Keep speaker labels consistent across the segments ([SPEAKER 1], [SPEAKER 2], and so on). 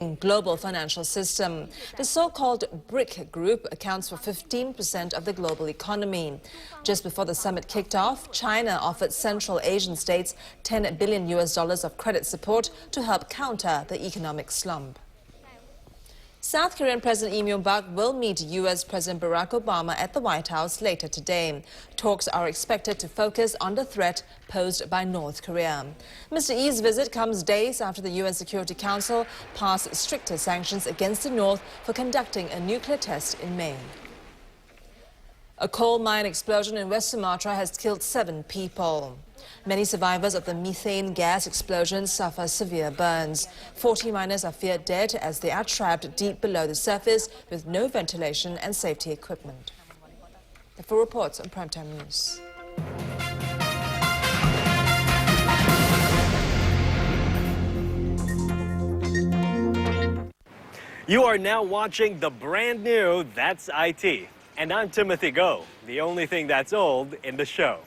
[SPEAKER 1] global financial system. The so-called BRIC group accounts for 15% of the global economy. Just before the summit kicked off, China offered Central Asian states $10 billion of credit support to help counter the economic slump. South Korean President Lee Myung-bak will meet U.S. President Barack Obama at the White House later today. Talks are expected to focus on the threat posed by North Korea. Mr. Lee's visit comes days after the UN Security Council passed stricter sanctions against the North for conducting a nuclear test in May. A coal mine explosion in West Sumatra has killed 7 people. Many survivors of the methane gas explosion suffer severe burns. 40 miners are feared dead as they are trapped deep below the surface with no ventilation and safety equipment. The full reports on Primetime News.
[SPEAKER 2] You are now watching the brand new That's IT. And I'm Timothy Go, the only thing that's old in the show.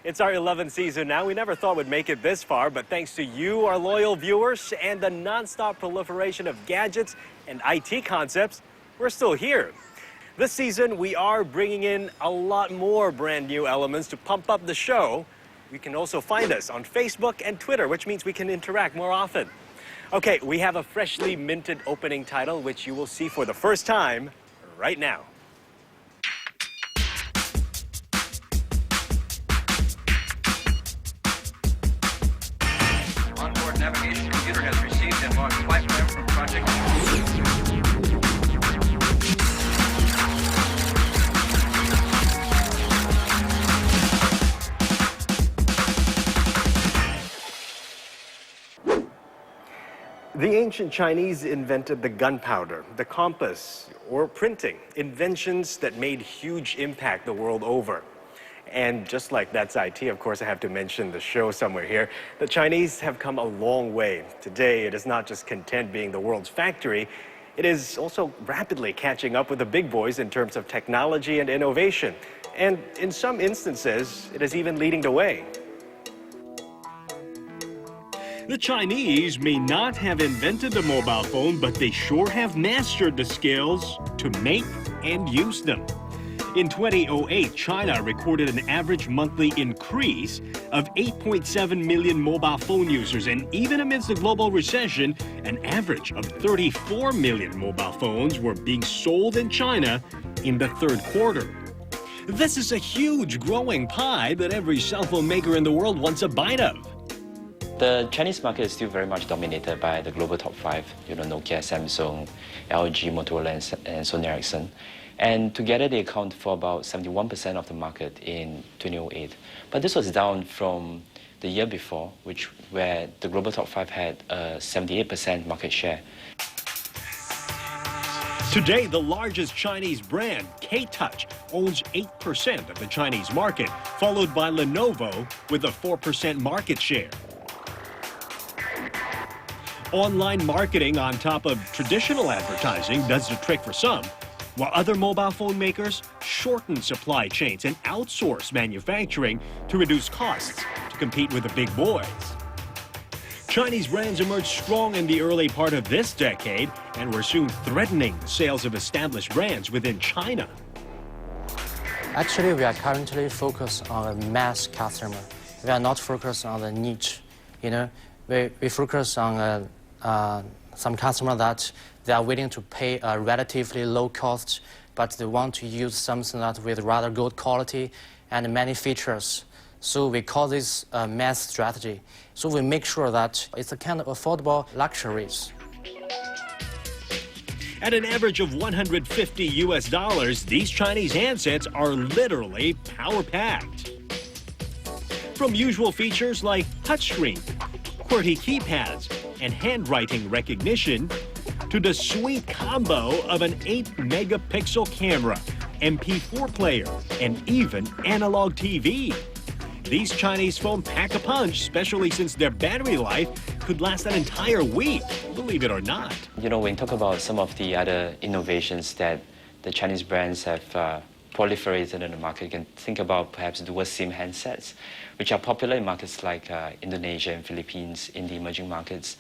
[SPEAKER 2] It's our 11th season now. We never thought we'd make it this far, but thanks to you, our loyal viewers, and the non-stop proliferation of gadgets and IT concepts, we're still here. This season, we are bringing in a lot more brand new elements to pump up the show. You can also find us on Facebook and Twitter, which means we can interact more often. Okay, we have a freshly minted opening title, which you will see for the first time right now.
[SPEAKER 3] Navigation computer has received and launched flight plan from Project.
[SPEAKER 2] The ancient Chinese invented the gunpowder, the compass, or printing, inventions that made huge impact the world over. And just like That's IT, of course, I have to mention the show somewhere here. The Chinese have come a long way. Today, it is not just content being the world's factory, it is also rapidly catching up with the big boys in terms of technology and innovation. And in some instances, it is even leading the way.
[SPEAKER 4] The Chinese may not have invented the mobile phone, but they sure have mastered the skills to make and use them. In 2008, China recorded an average monthly increase of 8.7 million mobile phone users, and even amidst the global recession, an average of 34 million mobile phones were being sold in China in the third quarter. This is a huge growing pie that every cell phone maker in the world wants a bite of.
[SPEAKER 5] The Chinese market is still very much dominated by the global top 5, Nokia, Samsung, LG, Motorola, and Sony Ericsson. And together they account for about 71% of the market in 2008. But this was down from the year before, where the global top 5 had a 78% market share.
[SPEAKER 4] Today, the largest Chinese brand, K-Touch, owns 8% of the Chinese market, followed by Lenovo with a 4% market share. Online marketing on top of traditional advertising does the trick for some, while other mobile phone makers shorten supply chains and outsource manufacturing to reduce costs to compete with the big boys. Chinese brands emerged strong in the early part of this decade and were soon threatening the sales of established brands within China.
[SPEAKER 6] Actually, we are currently focused on a mass customer. We are not focused on the niche. We focus on some customer that they are willing to pay a relatively low cost, but they want to use something that with rather good quality and many features. So we call this a mass strategy. So we make sure that it's a kind of affordable luxuries.
[SPEAKER 4] At an average of $150, these Chinese handsets are literally power-packed. From usual features like touchscreen, QWERTY keypads, and handwriting recognition, to the sweet combo of an 8-megapixel camera, MP4 player, and even analog TV. These Chinese phones pack a punch, especially since their battery life could last an entire week, believe it or not.
[SPEAKER 5] When you talk about some of the other innovations that the Chinese brands have proliferated in the market, you can think about perhaps dual SIM handsets, which are popular in markets like Indonesia and Philippines, in the emerging markets.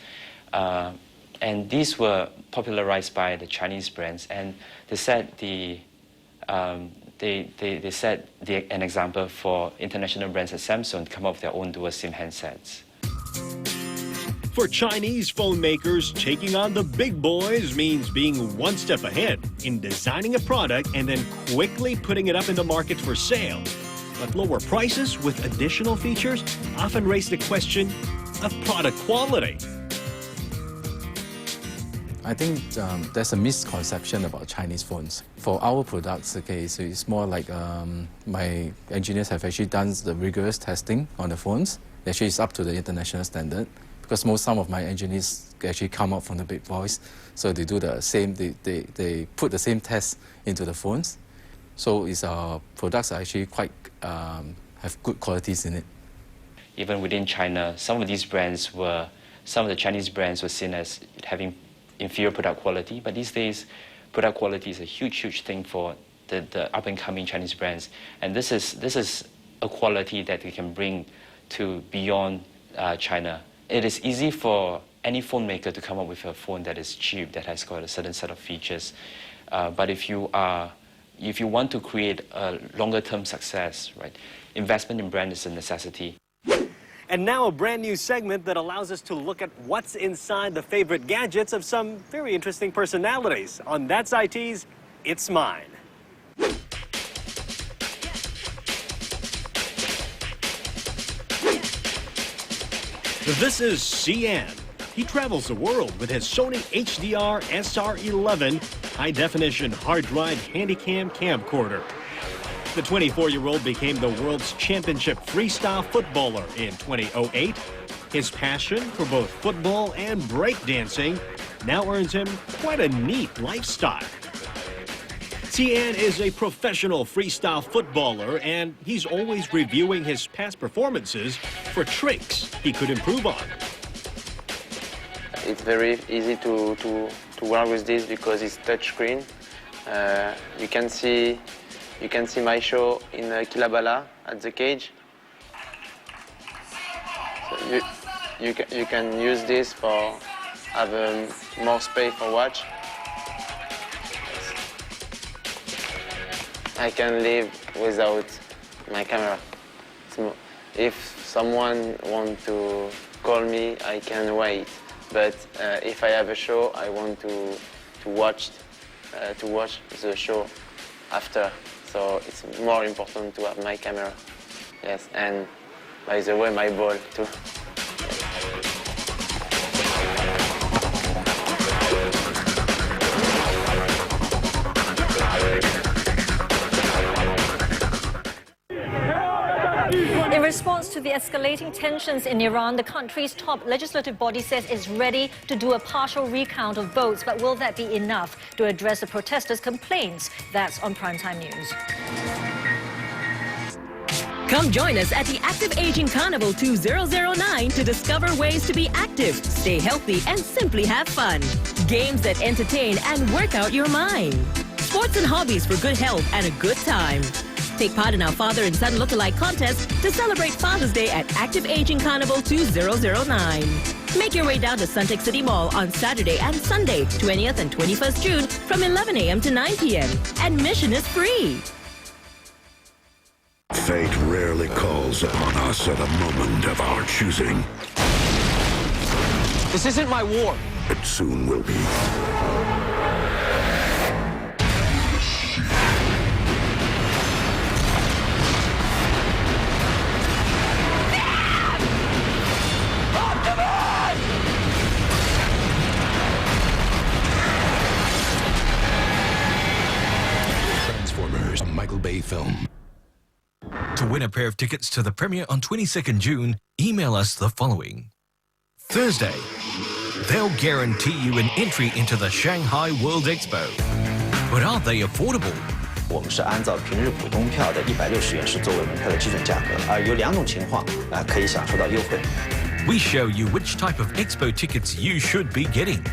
[SPEAKER 5] And these were popularized by the Chinese brands, and they set an example for international brands like Samsung to come up with their own dual SIM handsets.
[SPEAKER 4] For Chinese phone makers, taking on the big boys means being one step ahead in designing a product and then quickly putting it up in the market for sale. But lower prices with additional features often raise the question of product quality.
[SPEAKER 7] I think there's a misconception about Chinese phones. For our products, okay, so it's more like my engineers have actually done the rigorous testing on the phones. Actually, it's up to the international standard. Because some of my engineers actually come out from the big boys, so they do the same, they put the same test into the phones. So its products are actually quite, have good qualities in it.
[SPEAKER 5] Even within China, some of the Chinese brands were seen as having inferior product quality, but these days, product quality is a huge thing for the up-and-coming Chinese brands. And this is a quality that we can bring to beyond China. It is easy for any phone maker to come up with a phone that is cheap, that has got a certain set of features. But if you want to create a longer-term success, right, investment in brand is a necessity.
[SPEAKER 2] And now a brand new segment that allows us to look at what's inside the favorite gadgets of some very interesting personalities. On That's IT's It's Mine.
[SPEAKER 4] This is CN. He travels the world with his Sony HDR SR11 high-definition hard drive handycam camcorder. The 24-year-old became the world's championship freestyle footballer in 2008. His passion for both football and breakdancing now earns him quite a neat lifestyle. CN is a professional freestyle footballer, and he's always reviewing his past performances for tricks he could improve on.
[SPEAKER 8] It's very easy to work with this because it's touchscreen. You can see my show in Kilabala at the cage. So you can use this for have more space for watch. I can live without my camera. If someone wants to call me, I can wait. But if I have a show, I want to watch the show after. So it's more important to have my camera. Yes, and by the way, my ball too.
[SPEAKER 9] In response to the escalating tensions in Iran, the country's top legislative body says it's ready to do a partial recount of votes. But will that be enough to address the protesters' complaints? That's on Primetime News.
[SPEAKER 10] Come join us at the Active Aging Carnival 2009 to discover ways to be active, stay healthy, and simply have fun. Games that entertain and work out your mind. Sports and hobbies for good health and a good time. Take part in our father and son lookalike contest to celebrate Father's Day at Active Aging Carnival 2009. Make your way down to Suntec City Mall on Saturday and Sunday, 20th and 21st June from 11 a.m. to 9 p.m. Admission is free.
[SPEAKER 11] Fate rarely calls upon us at a moment of our choosing.
[SPEAKER 12] This isn't my war.
[SPEAKER 11] It soon will be. Transformers, a Michael Bay film.
[SPEAKER 13] To win a pair of tickets to the premiere on 22nd June, email us the following. Thursday, they'll guarantee you an entry into the Shanghai World Expo. But are they affordable?
[SPEAKER 14] 我们是按照平日普通票的160元是作为门票的基准价格，有2种情况可以享受到优惠。
[SPEAKER 13] We show you which type of expo tickets you should be getting.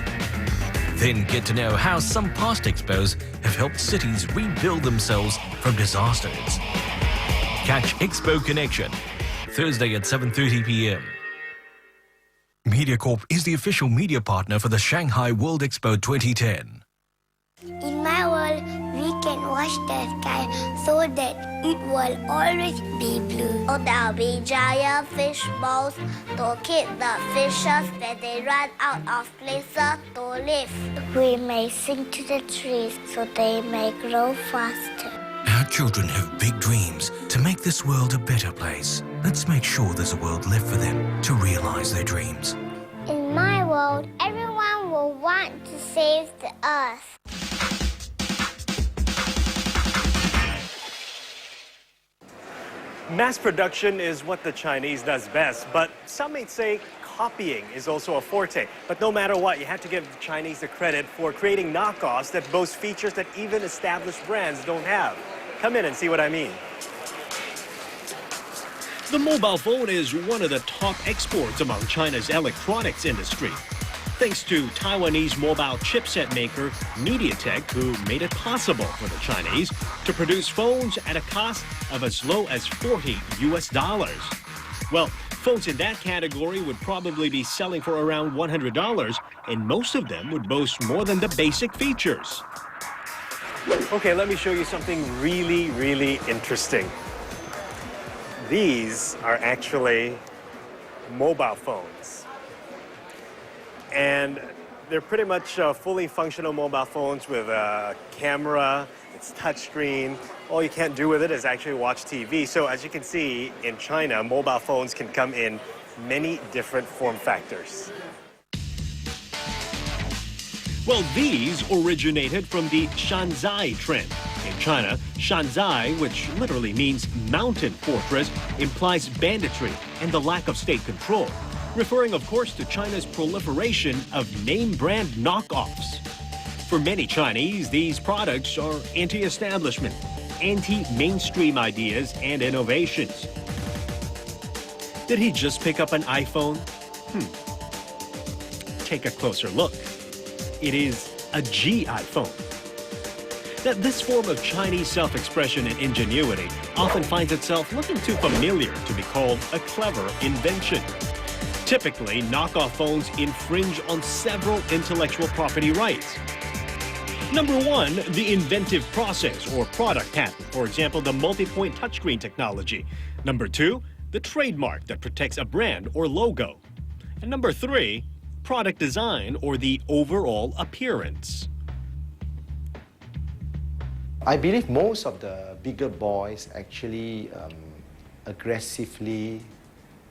[SPEAKER 13] Then get to know how some past expos have helped cities rebuild themselves from disasters. Catch Expo Connection, Thursday at 7:30 p.m. MediaCorp is the official media partner for the Shanghai World Expo 2010.
[SPEAKER 12] In my world, we can watch the sky so that it will always be blue. Oh, there'll be giant fish bowls to keep the fishes when they run out of places to live. We may sing to the trees so they may grow faster.
[SPEAKER 13] Our children have big dreams to make this world a better place. Let's make sure there's a world left for them to realize their dreams.
[SPEAKER 12] In my world, everyone will want to save the earth.
[SPEAKER 2] Mass production is what the Chinese does best, but some may say copying is also a forte. But no matter what, you have to give the Chinese the credit for creating knockoffs that boast features that even established brands don't have. Come in and see what I mean.
[SPEAKER 4] The mobile phone is one of the top exports among China's electronics industry, thanks to Taiwanese mobile chipset maker MediaTek, who made it possible for the Chinese to produce phones at a cost of as low as $40 US. Well, phones in that category would probably be selling for around $100, and most of them would boast more than the basic features.
[SPEAKER 2] Okay, let me show you something really, really interesting. These are actually mobile phones. And they're pretty much fully functional mobile phones with a camera, it's touchscreen. All you can't do with it is actually watch TV. So as you can see, in China, mobile phones can come in many different form factors.
[SPEAKER 4] Well, these originated from the Shanzai trend. In China, Shanzai, which literally means mountain fortress, implies banditry and the lack of state control, referring, of course, to China's proliferation of name-brand knockoffs. For many Chinese, these products are anti-establishment, anti-mainstream ideas and innovations. Did he just pick up an iPhone? Take a closer look. It is a G iPhone. That this form of Chinese self-expression and ingenuity often finds itself looking too familiar to be called a clever invention. Typically, knockoff phones infringe on several intellectual property rights. Number one, the inventive process or product patent, for example, the multi-point touchscreen technology. Number two, the trademark that protects a brand or logo. And number three, product design or the overall appearance.
[SPEAKER 14] I believe most of the bigger boys actually aggressively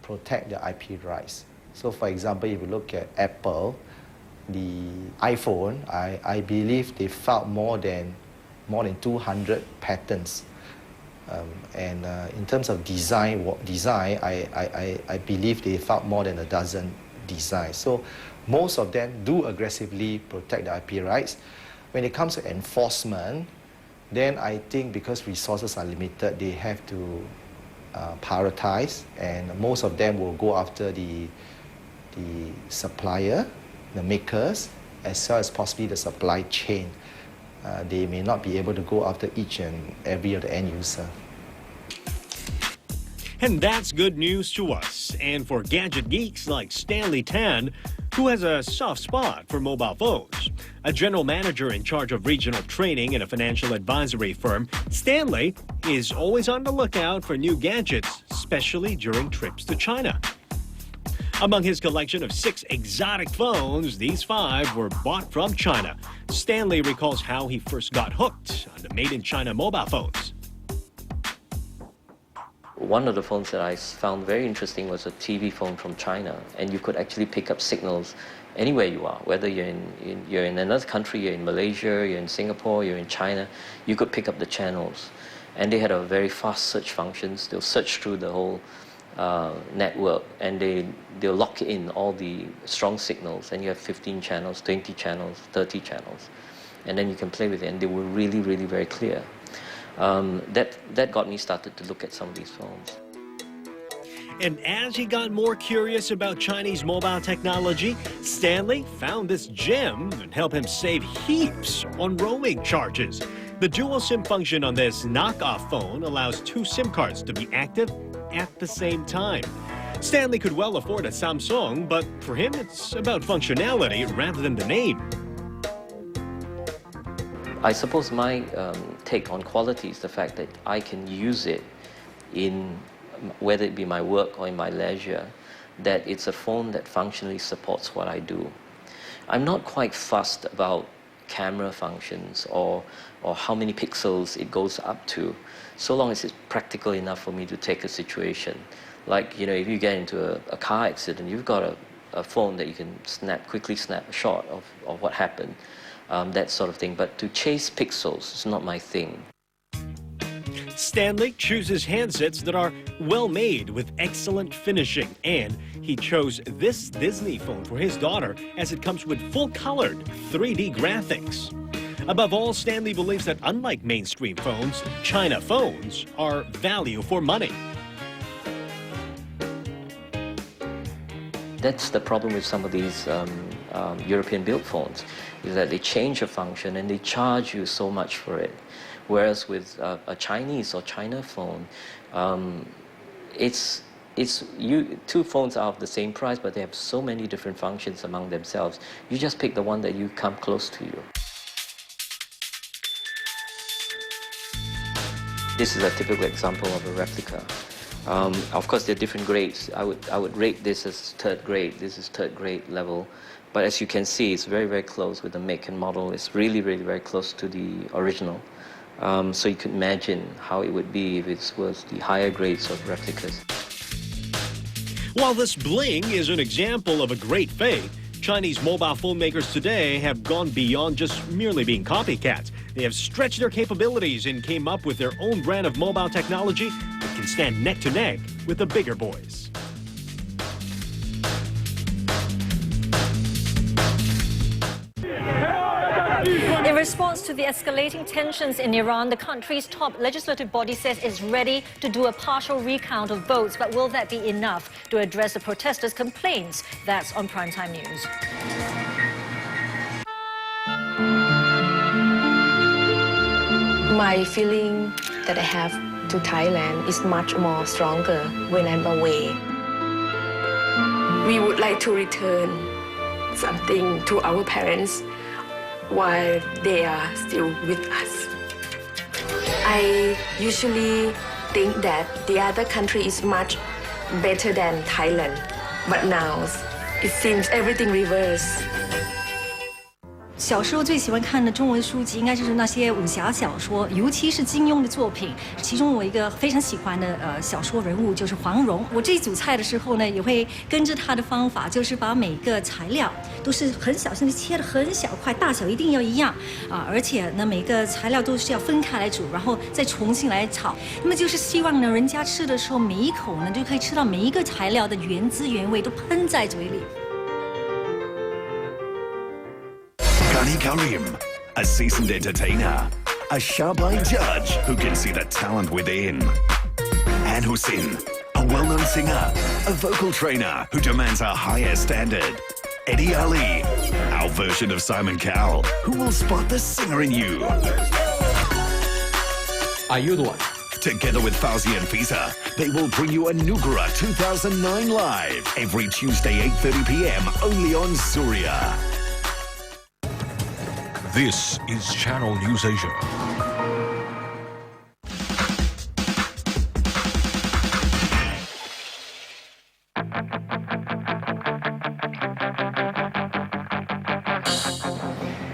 [SPEAKER 14] protect the IP rights. So for example, if you look at Apple, the iPhone, I believe they filed more than 200 patents. And in terms of design, I believe they filed more than a dozen designs. So most of them do aggressively protect the IP rights. When it comes to enforcement, then I think because resources are limited, they have to prioritize, and most of them will go after the supplier, the makers, as well as possibly the supply chain. They may not be able to go after each and every of the end user.
[SPEAKER 4] And that's good news to us, and for gadget geeks like Stanley Tan, who has a soft spot for mobile phones. A general manager in charge of regional training in a financial advisory firm, Stanley is always on the lookout for new gadgets, especially during trips to China. Among his collection of 6 exotic phones, these 5 were bought from China. Stanley recalls how he first got hooked on the made-in-China mobile phones.
[SPEAKER 5] One of the phones that I found very interesting was a TV phone from China, and you could actually pick up signals anywhere you are, whether you're in another country, you're in Malaysia, you're in Singapore, you're in China, you could pick up the channels. And they had a very fast search functions. They'll search through the whole network, and they'll lock in all the strong signals, and you have 15 channels, 20 channels, 30 channels. And then you can play with it, and they were really, really very clear. That got me started to look at some of these phones.
[SPEAKER 4] And as he got more curious about Chinese mobile technology, Stanley found this gem that helped him save heaps on roaming charges. The dual SIM function on this knockoff phone allows 2 SIM cards to be active at the same time. Stanley could well afford a Samsung, but for him it's about functionality rather than the name.
[SPEAKER 15] I suppose my take on quality is the fact that I can use it in whether it be my work or in my leisure, that it's a phone that functionally supports what I do. I'm not quite fussed about camera functions or how many pixels it goes up to, so long as it's practical enough for me to take a situation. Like, you know, if you get into a car accident, you've got a phone that you can quickly snap a shot of what happened, that sort of thing. But to chase pixels is not my thing.
[SPEAKER 4] Stanley chooses handsets that are well made with excellent finishing, and he chose this Disney phone for his daughter as it comes with full-colored 3D graphics. Above all, Stanley believes that unlike mainstream phones, China phones are value for money.
[SPEAKER 15] That's the problem with some of these European-built phones, is that they change a function and they charge you so much for it. Whereas with a Chinese or China phone, two phones are of the same price, but they have so many different functions among themselves. You just pick the one that you come close to you. This is a typical example of a replica. Of course, there are different grades. I would rate this as third grade. This is third grade level. But as you can see, it's very, very close with the make and model. It's really, really very close to the original. So you could imagine how it would be if it was the higher grades of replicas.
[SPEAKER 4] While this bling is an example of a great fake, Chinese mobile phone makers today have gone beyond just merely being copycats. They have stretched their capabilities and came up with their own brand of mobile technology that can stand neck to neck with the bigger boys.
[SPEAKER 9] In response to the escalating tensions in Iran, the country's top legislative body says it's ready to do a partial recount of votes. But will that be enough to address the protesters' complaints? That's on Primetime News.
[SPEAKER 16] My feeling that I have to Thailand is much more stronger when I'm away. We would like to return something to our parents while they are still with us. I usually think that the other country is much better than Thailand, but now it seems everything reversed.
[SPEAKER 17] 小时候最喜欢看的中文书籍，应该就是那些武侠小说，尤其是金庸的作品。其中我一个非常喜欢的小说人物就是黄蓉。我这一组菜的时候呢，也会跟着他的方法，就是把每个材料都是很小心的切得很小块，大小一定要一样啊，而且呢每个材料都是要分开来煮，然后再重新来炒。那么就是希望呢，人家吃的时候每一口呢就可以吃到每一个材料的原汁原味都喷在嘴里。
[SPEAKER 11] Gunny Karim, a seasoned entertainer, a sharp-eyed judge who can see the talent within. And Hussein, a well-known singer, a vocal trainer who demands a higher standard. Eddie Ali, our version of Simon Cowell, who will spot the singer in you.
[SPEAKER 7] Are you the one?
[SPEAKER 11] Together with Fauzi and Fiza, they will bring you a Nugara 2009 live every Tuesday 8:30 p.m. only on Surya.
[SPEAKER 13] This is Channel News Asia.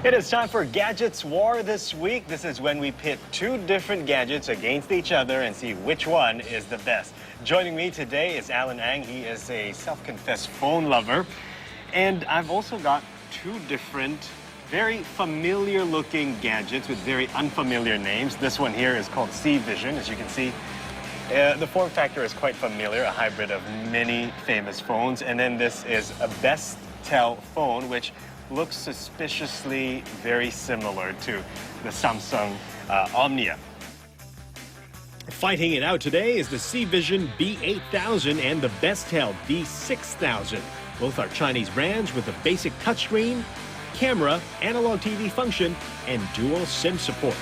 [SPEAKER 2] It is time for Gadget's War this week. This is when we pit two different gadgets against each other and see which one is the best. Joining me today is Alan Ang. He is a self-confessed phone lover. And I've also got two different very familiar looking gadgets with very unfamiliar names. This one here is called C Vision, as you can see. The form factor is quite familiar, a hybrid of many famous phones. And then this is a Bestel phone, which looks suspiciously very similar to the Samsung Omnia.
[SPEAKER 4] Fighting it out today is the C Vision B8000 and the Bestel B6000. Both are Chinese brands with a basic touchscreen, camera, analog TV function, and dual SIM support.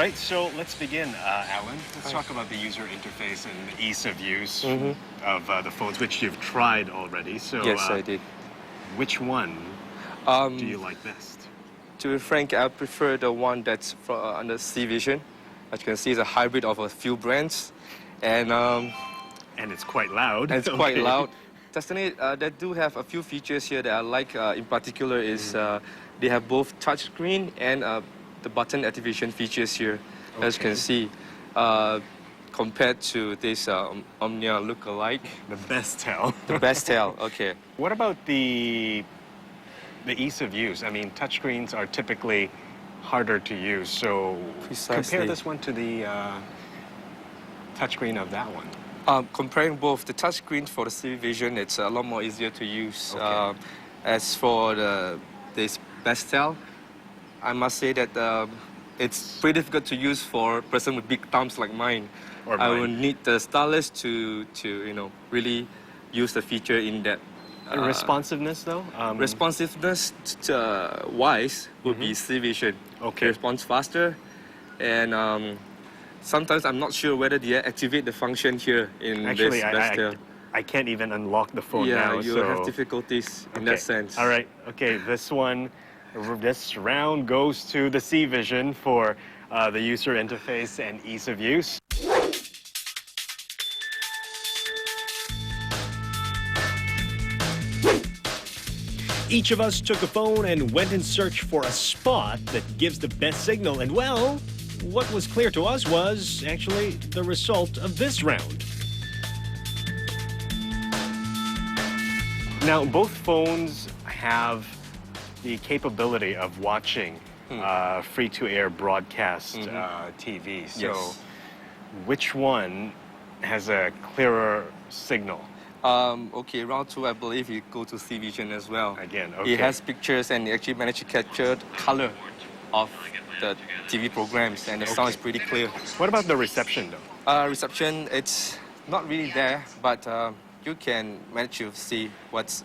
[SPEAKER 2] right, so let's begin, Alan. Let's talk about the user interface and the ease of use of the phones, which you've tried already. So,
[SPEAKER 18] yes, I did.
[SPEAKER 2] Which one do you like best?
[SPEAKER 18] To be frank, I prefer the one that's under C Vision. As you can see, it's a hybrid of a few brands, and
[SPEAKER 2] it's quite loud.
[SPEAKER 18] And it's quite loud. Definitely, they do have a few features here that I like. In particular, is they have both touchscreen and the button activation features here, as you can see. Compared to this Omnia look-alike.
[SPEAKER 2] The Bestel.
[SPEAKER 18] The Bestel, okay.
[SPEAKER 2] What about the ease of use? I mean, touchscreens are typically harder to use, so compare this one to the touchscreen of that one.
[SPEAKER 18] Comparing both the touchscreen for the C Vision, it's a lot more easier to use.
[SPEAKER 2] Okay.
[SPEAKER 18] As for this Bestel, I must say that it's pretty difficult to use for a person with big thumbs like mine. I will need the stylus to really use the feature in that.
[SPEAKER 2] Responsiveness, though?
[SPEAKER 18] Responsiveness wise would be C Vision.
[SPEAKER 2] Okay.
[SPEAKER 18] It responds faster, and sometimes I'm not sure whether they activate the function here in this Bestel.
[SPEAKER 2] I can't even unlock the phone now.
[SPEAKER 18] Yeah, you have difficulties in that sense.
[SPEAKER 2] All right. Okay, this round goes to the C Vision for the user interface and ease of use.
[SPEAKER 4] Each of us took a phone and went in search for a spot that gives the best signal. And well, what was clear to us was actually the result of this round.
[SPEAKER 2] Now, both phones have the capability of watching free-to-air broadcast TV. So, which one has a clearer signal?
[SPEAKER 18] Okay, round 2, I believe you go to C Vision as well.
[SPEAKER 2] Again, okay.
[SPEAKER 18] It has pictures and it actually managed to capture the color of the TV programs, and the sound is pretty clear.
[SPEAKER 2] What about the reception, though?
[SPEAKER 18] Reception, it's not really there, but you can manage to see what's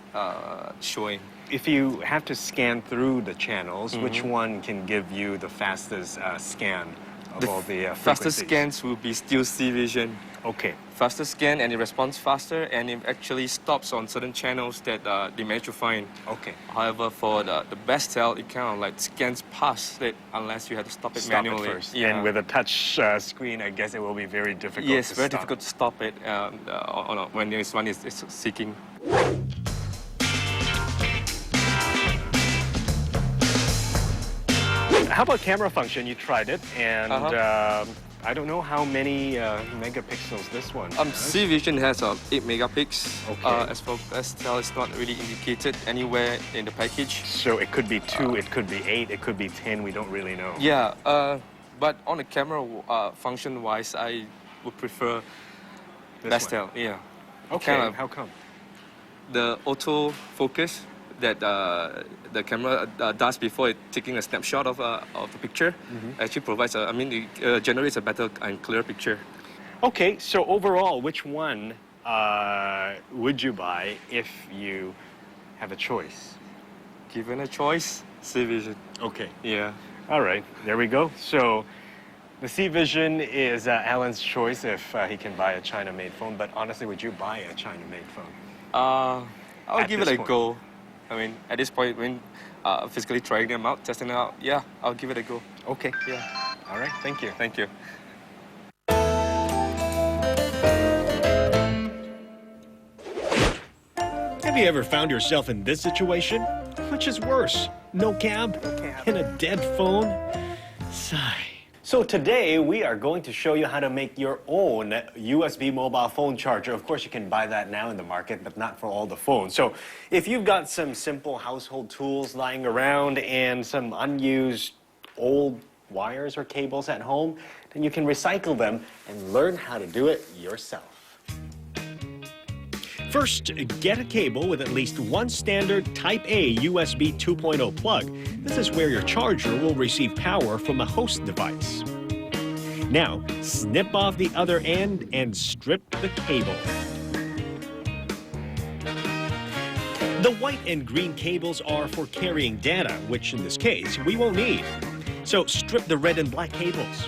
[SPEAKER 18] showing.
[SPEAKER 2] If you have to scan through the channels, which one can give you the fastest scan of all the
[SPEAKER 18] fastest scans will be still C Vision.
[SPEAKER 2] Okay.
[SPEAKER 18] Faster scan, and it responds faster, and it actually stops on certain channels that they manage to find.
[SPEAKER 2] Okay.
[SPEAKER 18] However, for the Bestel, it kind of like scans past it unless you have to stop it manually.
[SPEAKER 2] It first. And with a touch screen, I guess it will be very difficult
[SPEAKER 18] Yes,
[SPEAKER 2] to
[SPEAKER 18] very
[SPEAKER 2] stop.
[SPEAKER 18] difficult to stop it when this one is seeking.
[SPEAKER 2] How about camera function? You tried it, and I don't know how many megapixels this one has.
[SPEAKER 18] C Vision has 8 megapixels.
[SPEAKER 2] Okay.
[SPEAKER 18] As for Bestel, it's not really indicated anywhere in the package.
[SPEAKER 2] So it could be 2, it could be 8, it could be 10. We don't really know.
[SPEAKER 18] Yeah, but on the camera function-wise, I would prefer Bestel. Yeah.
[SPEAKER 2] Okay. How come?
[SPEAKER 18] The auto focus that the camera does before it taking a snapshot of the picture actually provides it generates a better and clearer picture.
[SPEAKER 2] Okay, so overall, which one would you buy if you have a choice?
[SPEAKER 18] Given a choice, C Vision.
[SPEAKER 2] Okay.
[SPEAKER 18] Yeah.
[SPEAKER 2] All right, there we go. So the C Vision is Alan's choice if he can buy a China-made phone, but honestly, would you buy a China-made phone?
[SPEAKER 18] I'll give it a go. I mean, at this point, when physically trying them out, testing them out, yeah, I'll give it a go.
[SPEAKER 2] Okay.
[SPEAKER 18] Yeah.
[SPEAKER 2] All right, thank you.
[SPEAKER 18] Thank you.
[SPEAKER 4] Have you ever found yourself in this situation? Which is worse, no cab and a dead phone? Sigh.
[SPEAKER 2] So today we are going to show you how to make your own USB mobile phone charger. Of course, you can buy that now in the market, but not for all the phones. So if you've got some simple household tools lying around and some unused old wires or cables at home, then you can recycle them and learn how to do it yourself.
[SPEAKER 4] First, get a cable with at least one standard Type-A USB 2.0 plug. This is where your charger will receive power from a host device. Now, snip off the other end and strip the cable. The white and green cables are for carrying data, which in this case, we won't need. So strip the red and black cables.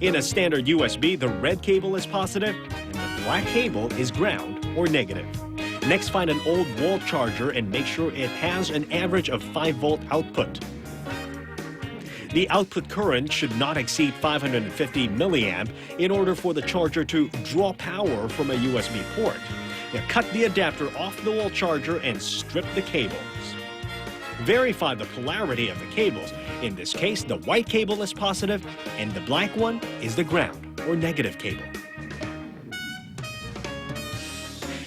[SPEAKER 4] In a standard USB, the red cable is positive and the black cable is ground or negative. Next, find an old wall charger and make sure it has an average of 5-volt output. The output current should not exceed 550 milliamp in order for the charger to draw power from a USB port. Now, cut the adapter off the wall charger and strip the cables. Verify the polarity of the cables. In this case, the white cable is positive and the black one is the ground or negative cable.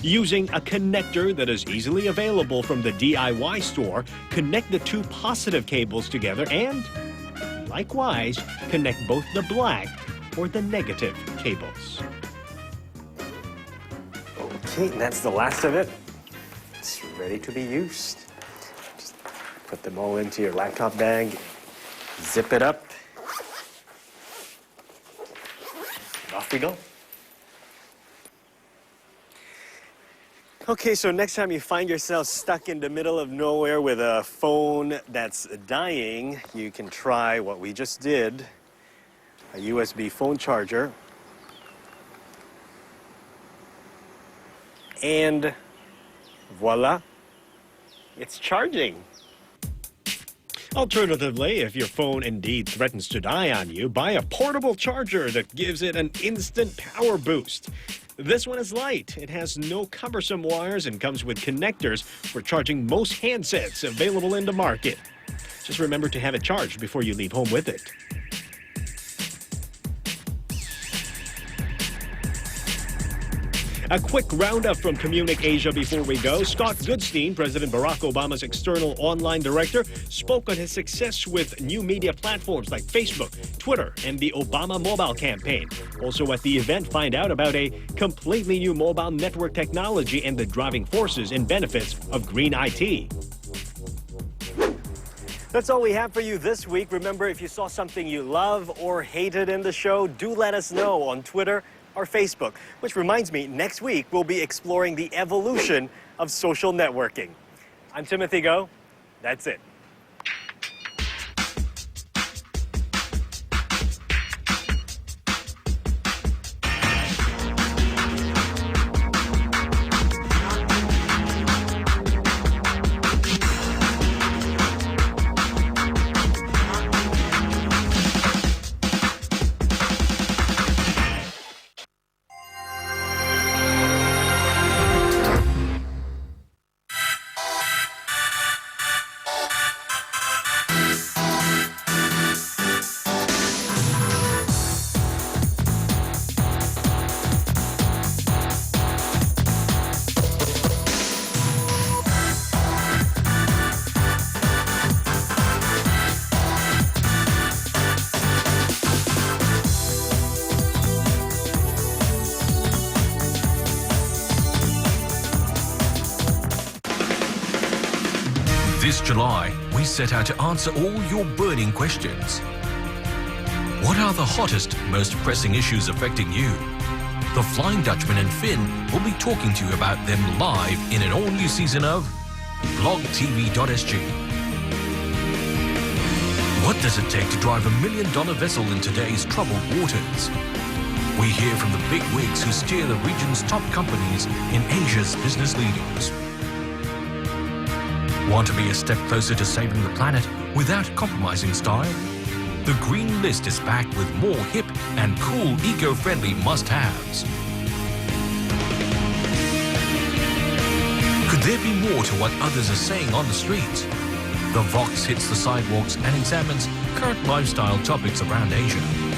[SPEAKER 4] Using a connector that is easily available from the DIY store, connect the two positive cables together and, likewise, connect both the black or the negative cables.
[SPEAKER 2] Okay, that's the last of it. It's ready to be used. Just put them all into your laptop bag, zip it up, and off we go. Okay, so next time you find yourself stuck in the middle of nowhere with a phone that's dying, you can try what we just did, a USB phone charger. And voila, it's charging.
[SPEAKER 4] Alternatively, if your phone indeed threatens to die on you, buy a portable charger that gives it an instant power boost. This one is light, it has no cumbersome wires and comes with connectors for charging most handsets available in the market. Just remember to have it charged before you leave home with it. A quick roundup from Communic Asia before we go. Scott Goodstein, President Barack Obama's external online director, spoke on his success with new media platforms like Facebook, Twitter, and the Obama mobile campaign. Also at the event, find out about a completely new mobile network technology and the driving forces and benefits of green IT.
[SPEAKER 2] That's all we have for you this week. Remember, if you saw something you love or hated in the show, do let us know on Twitter or Facebook. Which reminds me, next week we'll be exploring the evolution of social networking. I'm Timothy Go. That's it.
[SPEAKER 13] This July, we set out to answer all your burning questions. What are the hottest, most pressing issues affecting you? The Flying Dutchman and Finn will be talking to you about them live in an all-new season of blogtv.sg. What does it take to drive $1 million vessel in today's troubled waters? We hear from the big wigs who steer the region's top companies in Asia's business leaders. Want to be a step closer to saving the planet without compromising style? The Green List is packed with more hip and cool eco-friendly must-haves. Could there be more to what others are saying on the streets? The Vox hits the sidewalks and examines current lifestyle topics around Asia.